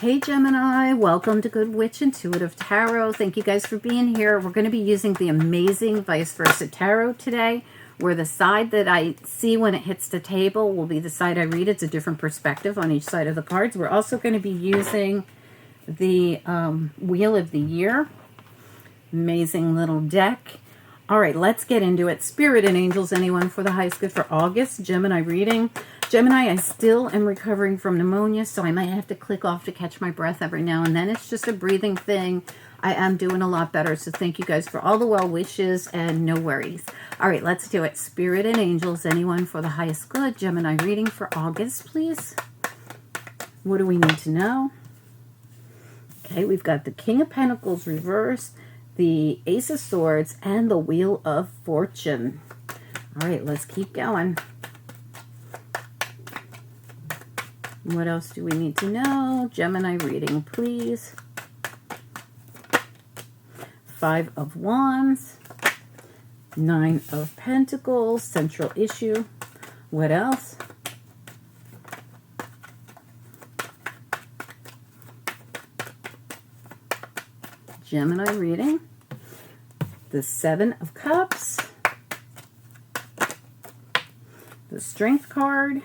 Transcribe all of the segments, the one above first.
Hey Gemini, welcome to Good Witch Intuitive Tarot. Thank you guys for being here. We're going to be using the amazing Vice Versa Tarot today, where the side that I see when it hits the table will be the side I read. It's a different perspective on each side of the cards. We're also going to be using the Wheel of the Year. Amazing little deck. All right, let's get into it. Spirit and angels, anyone for the highest good for August. Gemini reading. Gemini, I still am recovering from pneumonia, so I might have to click off to catch my breath every now and then. It's just a breathing thing. I am doing a lot better, so thank you guys for all the well wishes and no worries. All right, let's do it. Spirit and angels, anyone for the highest good. Gemini reading for August, please. What do we need to know? Okay, we've got the King of Pentacles reversed, the Ace of Swords, and the Wheel of Fortune. All right, let's keep going. What else do we need to know? Gemini reading, please. Five of Wands, Nine of Pentacles, central issue. What else? Gemini reading. The Seven of Cups, the Strength card,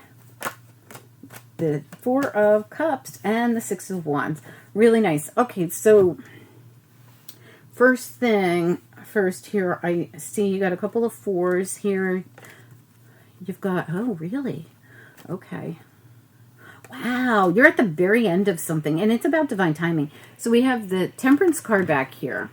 the Four of Cups, and the Six of Wands. Really nice. Okay, so first here, I see you got a couple of fours here. You've got, oh, really? Okay. Wow, you're at the very end of something, and it's about divine timing. So we have the Temperance card back here.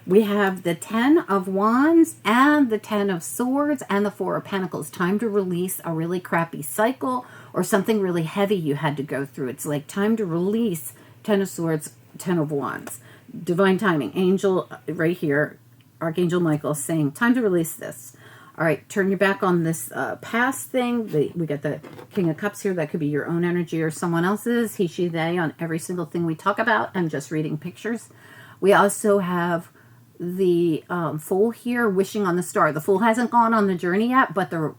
We have the 10 of Wands and the 10 of Swords and the 4 of Pentacles. Time to release a really crappy cycle or something really heavy you had to go through. It's like time to release 10 of Swords, 10 of Wands. Divine timing. Angel right here, Archangel Michael saying, time to release this. All right, turn your back on this past thing. We got the King of Cups here. That could be your own energy or someone else's. He, she, they on every single thing we talk about. I'm just reading pictures. We also have the Fool here, wishing on the star. The Fool hasn't gone on the journey yet, but they're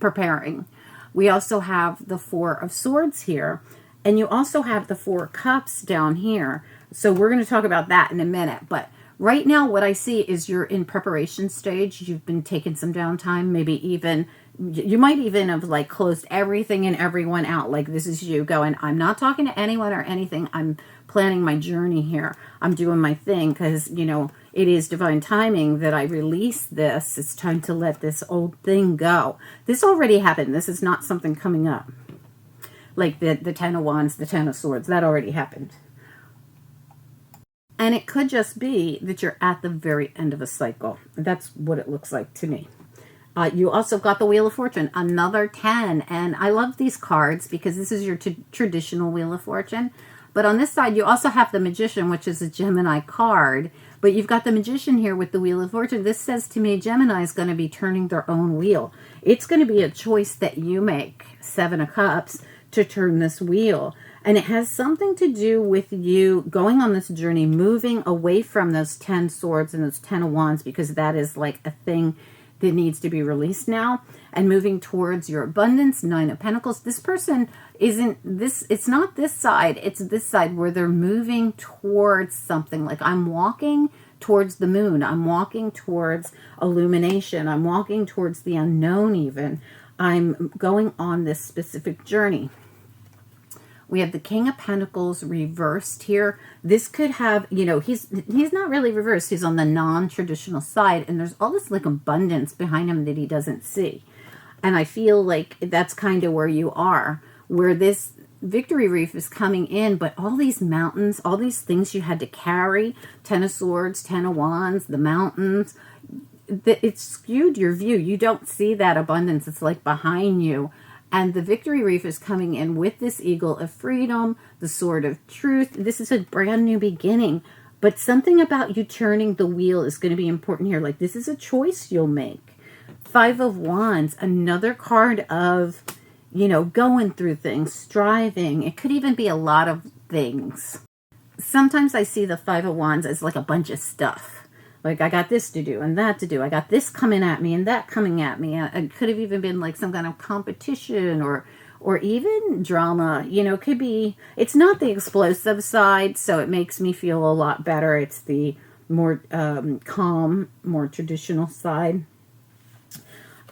preparing. We also have the Four of Swords here. And you also have the Four of Cups down here. So we're going to talk about that in a minute. But right now, what I see is you're in preparation stage. You've been taking some downtime. Maybe even, you might even have like closed everything and everyone out. Like this is you going, I'm not talking to anyone or anything. I'm planning my journey here. I'm doing my thing because, you know, it is divine timing that I release this. It's time to let this old thing go. This already happened. This is not something coming up. Like the 10 of Wands, the 10 of Swords. That already happened. And it could just be that you're at the very end of a cycle. That's what it looks like to me. You also got the Wheel of Fortune, another 10. And I love these cards because this is your traditional Wheel of Fortune. But on this side, you also have the Magician, which is a Gemini card. But you've got the Magician here with the Wheel of Fortune. This says to me, Gemini is going to be turning their own wheel. It's going to be a choice that you make, Seven of Cups, to turn this wheel. And it has something to do with you going on this journey, moving away from those 10 swords and those 10 of wands, because that is like a thing that needs to be released now, and moving towards your abundance, 9 of pentacles. This person isn't this, it's not this side, it's this side where they're moving towards something. Like I'm walking towards the moon. I'm walking towards illumination. I'm walking towards the unknown even. I'm going on this specific journey. We have the King of Pentacles reversed here. This could have, you know, he's not really reversed. He's on the non-traditional side. And there's all this like abundance behind him that he doesn't see. And I feel like that's kind of where you are. Where this victory reef is coming in. But all these mountains, all these things you had to carry. 10 of Swords, 10 of Wands, the mountains. It skewed your view. You don't see that abundance. It's like behind you. And the victory reef is coming in with this eagle of freedom, the sword of truth. This is a brand new beginning. But something about you turning the wheel is going to be important here. Like this is a choice you'll make. 5 of Wands, another card of, you know, going through things, striving. It could even be a lot of things. Sometimes I see the 5 of Wands as like a bunch of stuff. Like, I got this to do and that to do. I got this coming at me and that coming at me. It could have even been like some kind of competition or or even drama. You know, it could be, it's not the explosive side, so it makes me feel a lot better. It's the more calm, more traditional side.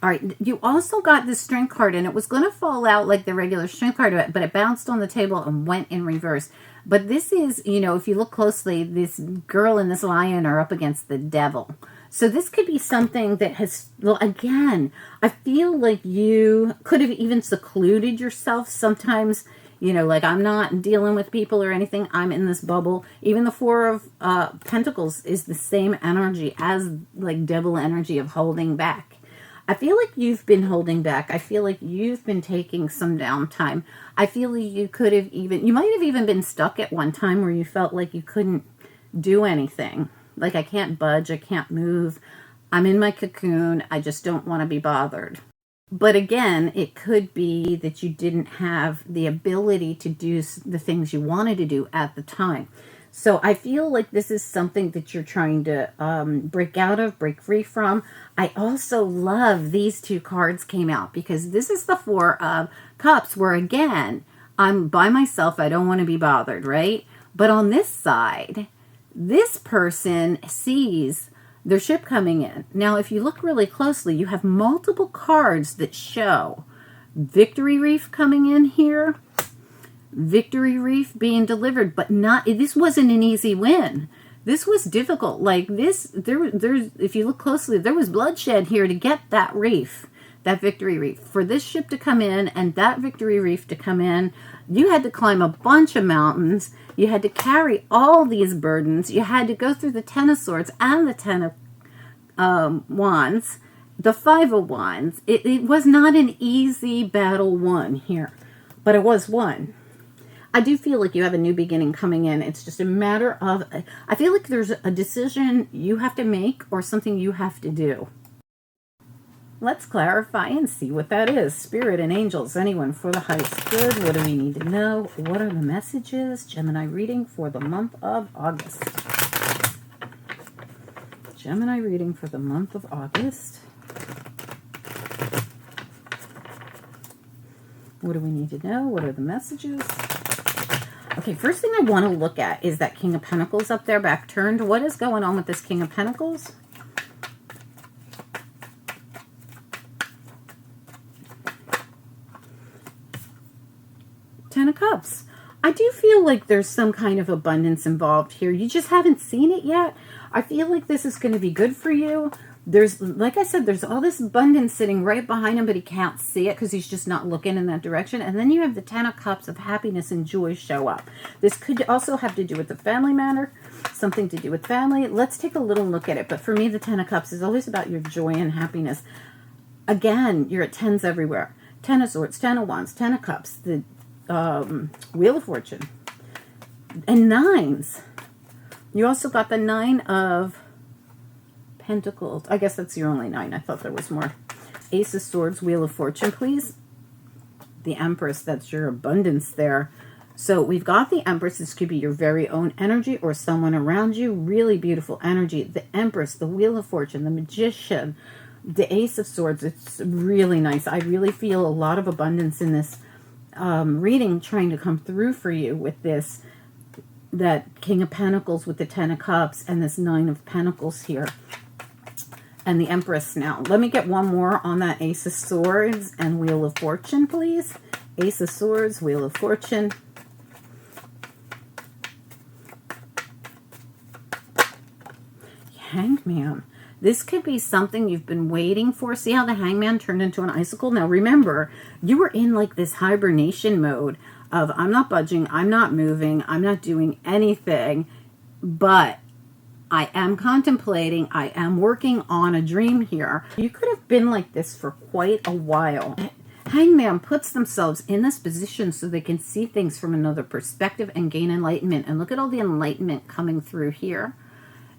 All right, you also got the Strength card, and it was going to fall out like the regular Strength card, but it bounced on the table and went in reverse. But this is, you know, if you look closely, this girl and this lion are up against the devil. So this could be something that has, well, again, I feel like you could have even secluded yourself sometimes. You know, like, I'm not dealing with people or anything. I'm in this bubble. Even the Four of Pentacles is the same energy as, like, devil energy of holding back. I feel like you've been holding back. I feel like you've been taking some downtime. I feel like you could have even, you might have even been stuck at one time where you felt like you couldn't do anything. Like, I can't budge, I can't move. I'm in my cocoon. I just don't want to be bothered. But again, it could be that you didn't have the ability to do the things you wanted to do at the time. So I feel like this is something that you're trying to break out of, break free from. I also love these two cards came out because this is the Four of Cups where, again, I'm by myself. I don't want to be bothered, right? But on this side, this person sees their ship coming in. Now, if you look really closely, you have multiple cards that show Victory Reef coming in here. Victory Reef being delivered, but not, this wasn't an easy win. This was difficult. Like this, there's, if you look closely, there was bloodshed here to get that reef, that Victory Reef. For this ship to come in and that Victory Reef to come in, you had to climb a bunch of mountains. You had to carry all these burdens. You had to go through the Ten of Swords and the Ten of Wands, the Five of Wands. It was not an easy battle won here, but it was won. I do feel like you have a new beginning coming in. It's just a matter of, I feel like there's a decision you have to make or something you have to do. Let's clarify and see what that is. Spirit and angels, anyone for the highest good. What do we need to know? What are the messages? Gemini reading for the month of August. Gemini reading for the month of August. What do we need to know? What are the messages? Okay, first thing I want to look at is that King of Pentacles up there, back turned. What is going on with this King of Pentacles? Ten of Cups. I do feel like there's some kind of abundance involved here. You just haven't seen it yet. I feel like this is going to be good for you. There's, like I said, there's all this abundance sitting right behind him, but he can't see it because he's just not looking in that direction. And then you have the Ten of Cups of happiness and joy show up. This could also have to do with the family matter, something to do with family. Let's take a little look at it. But for me, the Ten of Cups is always about your joy and happiness. Again, you're at tens everywhere. Ten of Swords, Ten of Wands, Ten of Cups, the Wheel of Fortune, and nines. You also got the Nine of Pentacles. I guess that's your only nine. I thought there was more. Ace of Swords, Wheel of Fortune, please. The Empress, that's your abundance there. So we've got the Empress. This could be your very own energy or someone around you. Really beautiful energy. The Empress, the Wheel of Fortune, the Magician, the Ace of Swords. It's really nice. I really feel a lot of abundance in this reading trying to come through for you with this, that King of Pentacles with the Ten of Cups and this Nine of Pentacles here. And the Empress now. Let me get one more on that Ace of Swords and Wheel of Fortune, please. Ace of Swords, Wheel of Fortune. Hangman. This could be something you've been waiting for. See how the Hangman turned into an icicle? Now remember, you were in like this hibernation mode of I'm not budging, I'm not moving, I'm not doing anything, but I am contemplating, I am working on a dream here. You could have been like this for quite a while. Hangman puts themselves in this position so they can see things from another perspective and gain enlightenment. And look at all the enlightenment coming through here.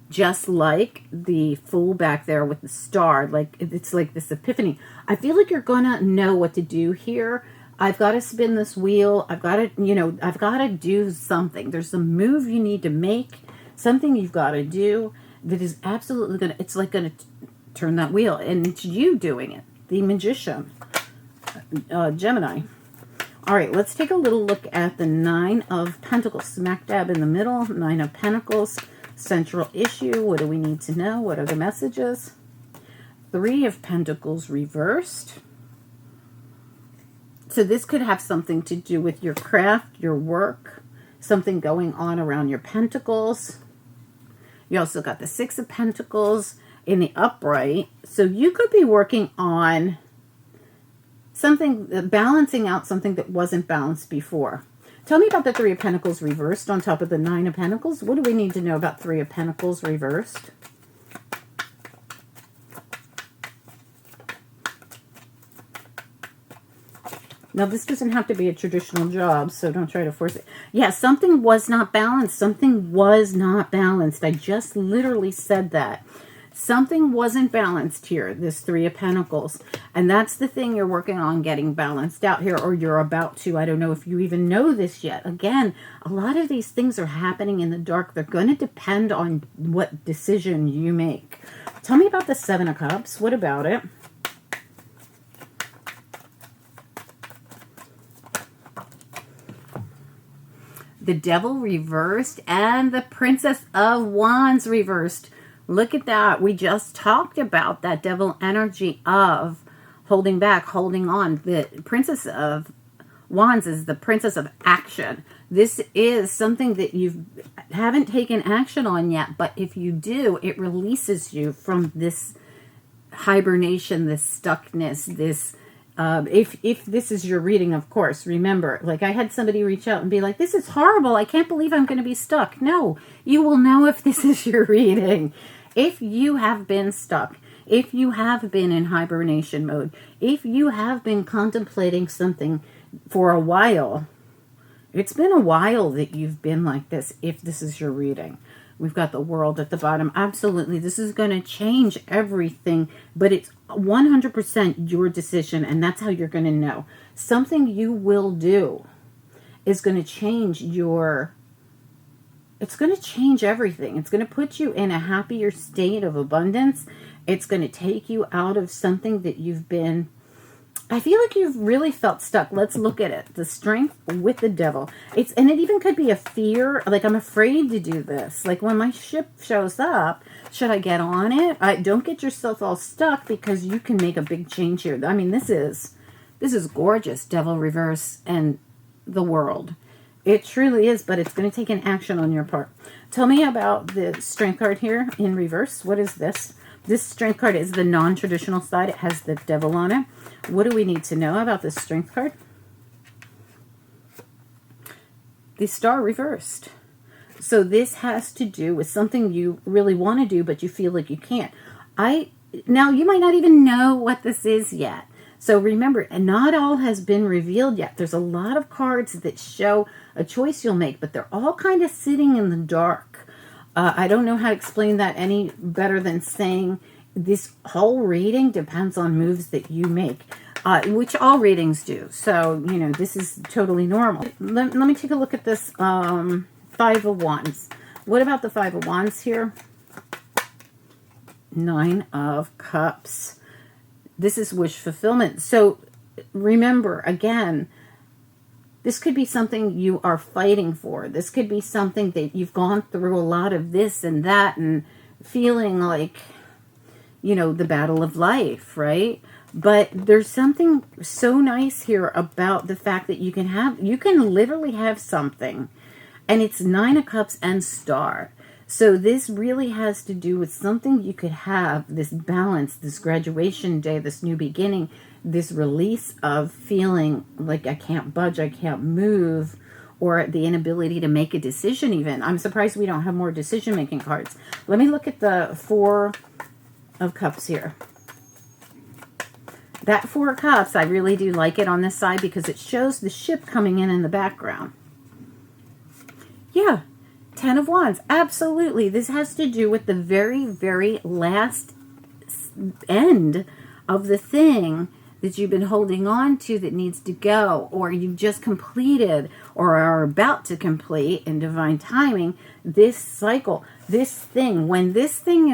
Just like the Fool back there with the star. Like, it's like this epiphany. I feel like you're going to know what to do here. I've got to spin this wheel. I've got to, you know, I've got to do something. There's a move you need to make. Something you've got to do that is absolutely going to, it's like going to turn that wheel. And it's you doing it. The Magician. Gemini. All right, let's take a little look at the Nine of Pentacles, smack dab in the middle. Nine of Pentacles, central issue. What do we need to know? What are the messages? Three of Pentacles reversed. So this could have something to do with your craft, your work, something going on around your pentacles. You also got the Six of Pentacles in the upright. So you could be working on something, balancing out something that wasn't balanced before. Tell me about the Three of Pentacles reversed on top of the Nine of Pentacles. What do we need to know about Three of Pentacles reversed? Now, this doesn't have to be a traditional job, so don't try to force it. Yeah, something was not balanced. Something was not balanced. I just literally said that. Something wasn't balanced here, this Three of Pentacles. And that's the thing you're working on getting balanced out here, or you're about to. I don't know if you even know this yet. Again, a lot of these things are happening in the dark. They're going to depend on what decision you make. Tell me about the Seven of Cups. What about it? The Devil reversed and the Princess of Wands reversed. Look at that. We just talked about that devil energy of holding back, holding on. The Princess of Wands is the princess of action. This is something that you haven't taken action on yet, but if you do, it releases you from this hibernation, this stuckness, this if this is your reading, of course, remember, like I had somebody reach out and be like, this is horrible. I can't believe I'm going to be stuck. No, you will know if this is your reading. If you have been stuck, if you have been in hibernation mode, if you have been contemplating something for a while, it's been a while that you've been like this, if this is your reading. We've got the World at the bottom. Absolutely, this is going to change everything, but it's 100% your decision, and that's how you're going to know. Something you will do is going to change your... It's going to change everything. It's going to put you in a happier state of abundance. It's going to take you out of something that you've been... I feel like you've really felt stuck. Let's look at it. The Strength with the Devil. And it even could be a fear. Like, I'm afraid to do this. Like, when my ship shows up, should I get on it? Don't get yourself all stuck, because you can make a big change here. I mean, this is gorgeous. Devil reverse and the World. It truly is, but it's going to take an action on your part. Tell me about the Strength card here in reverse. What is this? This Strength card is the non-traditional side. It has the Devil on it. What do we need to know about this Strength card? The Star reversed. So this has to do with something you really want to do, but you feel like you can't. Now, you might not even know what this is yet. So remember, not all has been revealed yet. There's a lot of cards that show a choice you'll make, but they're all kind of sitting in the dark. I don't know how to explain that any better than saying this whole reading depends on moves that you make, which all readings do. So, you know, this is totally normal. Let me take a look at this Five of Wands. What about the Five of Wands here? Nine of Cups. This is wish fulfillment. So remember, again, this could be something you are fighting for. This could be something that you've gone through a lot of this and that and feeling like, you know, the battle of life, right? But there's something so nice here about the fact that you can literally have something, and it's Nine of Cups and Star. So this really has to do with something you could have, this balance, this graduation day, this new beginning, this release of feeling like I can't budge, I can't move, or the inability to make a decision even. I'm surprised we don't have more decision-making cards. Let me look at the Four of Cups here. That Four of Cups, I really do like it on this side because it shows the ship coming in the background. Yeah. Ten of Wands, absolutely. This has to do with the very, very last end of the thing that you've been holding on to that needs to go, or you've just completed or are about to complete in divine timing this cycle, this thing. When this thing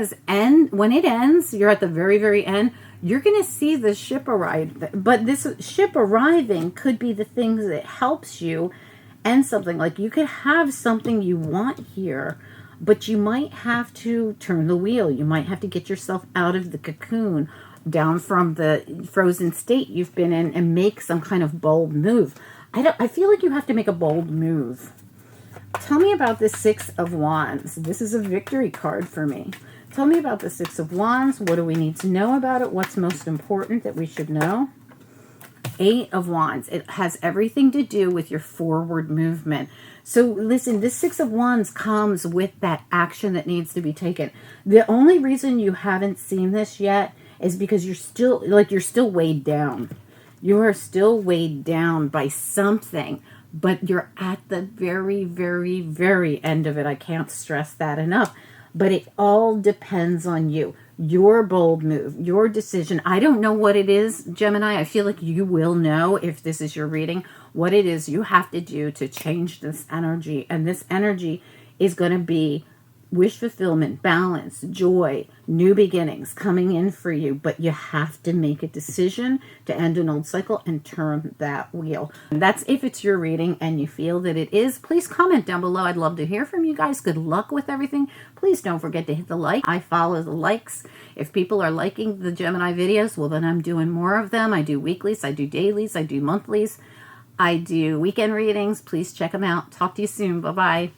when it ends, you're at the very, very end, you're going to see the ship arrive. But this ship arriving could be the things that helps you and something. Like you could have something you want here, but you might have to turn the wheel. You might have to get yourself out of the cocoon, down from the frozen state you've been in, and make some kind of bold move. I feel like you have to make a bold move. Tell me about the Six of Wands. This is a victory card for me. Tell me about the Six of Wands. What do we need to know about it? What's most important that we should know? Eight of Wands. It has everything to do with your forward movement. So listen, this Six of Wands comes with that action that needs to be taken. The only reason you haven't seen this yet is because you're still weighed down. You are still weighed down by something, but you're at the very, very, very end of it. I can't stress that enough. But it all depends on you. Your bold move, your decision. I don't know what it is, Gemini. I feel like you will know, if this is your reading, what it is you have to do to change this energy. And this energy is going to be wish fulfillment, balance, joy, new beginnings coming in for you. But you have to make a decision to end an old cycle and turn that wheel. And that's if it's your reading and you feel that it is. Please comment down below. I'd love to hear from you guys. Good luck with everything. Please don't forget to hit the like. I follow the likes. If people are liking the Gemini videos, well, then I'm doing more of them. I do weeklies, I do dailies, I do monthlies, I do weekend readings. Please check them out. Talk to you soon. Bye-bye.